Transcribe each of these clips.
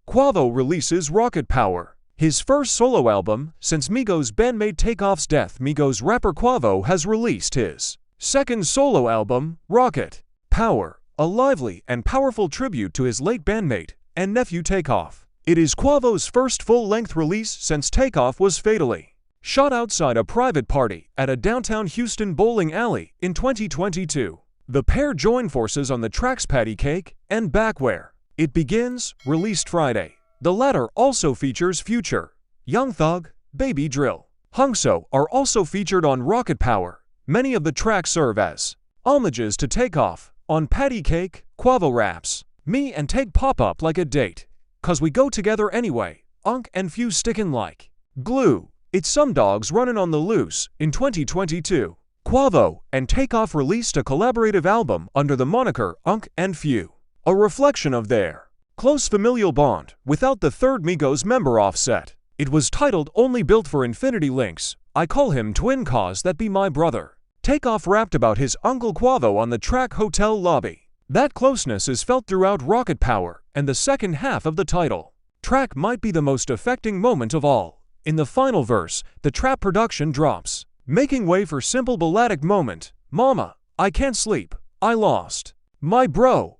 Quavo releases Rocket Power. His first solo album since Migos bandmate Takeoff's death. Migos rapper Quavo has released his second solo album, Rocket Power, a lively and powerful tribute to his late bandmate and nephew Takeoff. It is Quavo's first full-length release since Takeoff was fatally shot outside a private party at a downtown Houston bowling alley in 2022. The pair join forces on the tracks Patty Cake and Back Where It Begins, released Friday. The latter also features Future, Young Thug, Baby Drill. Hungso are also featured on Rocket Power. Many of the tracks serve as homages to Takeoff. On Patty Cake, Quavo raps, "Me and Take pop up like a date, 'cause we go together anyway, and few stickin' like glue. It's some dogs runnin' on the loose." In 2022, Quavo and Takeoff released a collaborative album under the moniker and Few, a reflection of their close familial bond without the third Migos member Offset. It was titled Only Built for Infinity Links. I call him twin cause that be my brother. Takeoff rapped about his uncle Quavo on the track Hotel Lobby. That closeness is felt throughout Rocket Power, and the second half of the title track might be the most affecting moment of all. In the final verse, the trap production drops, making way for simple balladic moment. "Mama, I can't sleep. I lost my bro.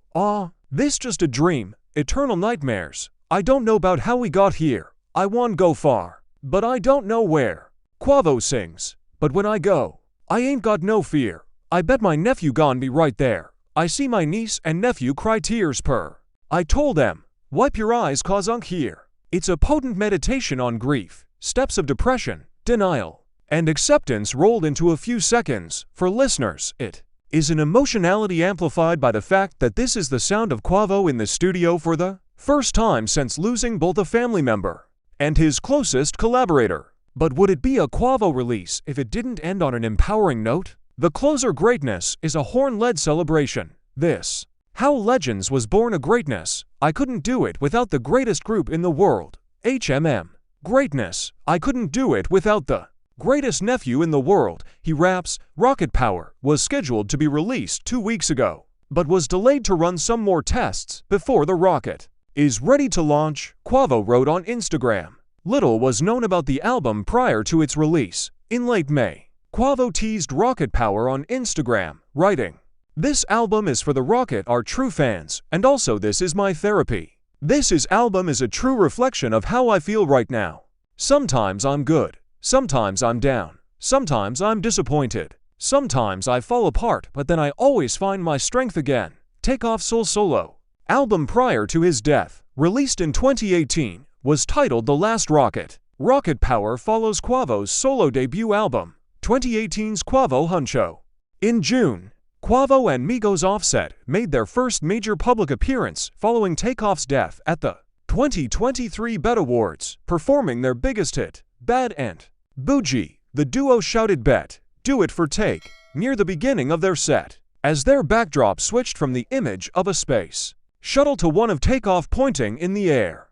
This just a dream. Eternal nightmares. I don't know about how we got here. I want go far, but I don't know where." Quavo sings, "But when I go, I ain't got no fear. I bet my nephew gon' be right there. I see my niece and nephew cry tears purr. I told them, wipe your eyes 'cause here." It's a potent meditation on grief, steps of depression, denial, and acceptance rolled into a few seconds. For listeners, it is an emotionality amplified by the fact that this is the sound of Quavo in the studio for the first time since losing both a family member and his closest collaborator. But would it be a Quavo release if it didn't end on an empowering note? The closer Greatness is a horn-led celebration. This How Legends was born a greatness. I couldn't do it without the greatest group in the world. HMM. Greatness. I couldn't do it without the greatest nephew in the world. He raps. Rocket Power was scheduled to be released 2 weeks ago, but was delayed to run some more tests before the rocket is ready to launch, Quavo wrote on Instagram. Little was known about the album prior to its release. In late May, Quavo teased Rocket Power on Instagram, writing, "This album is for the Rocket our true fans, and also this is my therapy. This album is a true reflection of how I feel right now. Sometimes I'm good, sometimes I'm down, sometimes I'm disappointed, sometimes I fall apart, but then I always find my strength again." Takeoff's solo album prior to his death, released in 2018, was titled The Last Rocket. Rocket Power follows Quavo's solo debut album, 2018's Quavo Huncho. In June, Quavo and Migos Offset made their first major public appearance following Takeoff's death at the 2023 BET Awards, performing their biggest hit, Bad and Bougie. The duo shouted "Bet, do it for Take" near the beginning of their set, as their backdrop switched from the image of a space shuttle to one of Takeoff pointing in the air.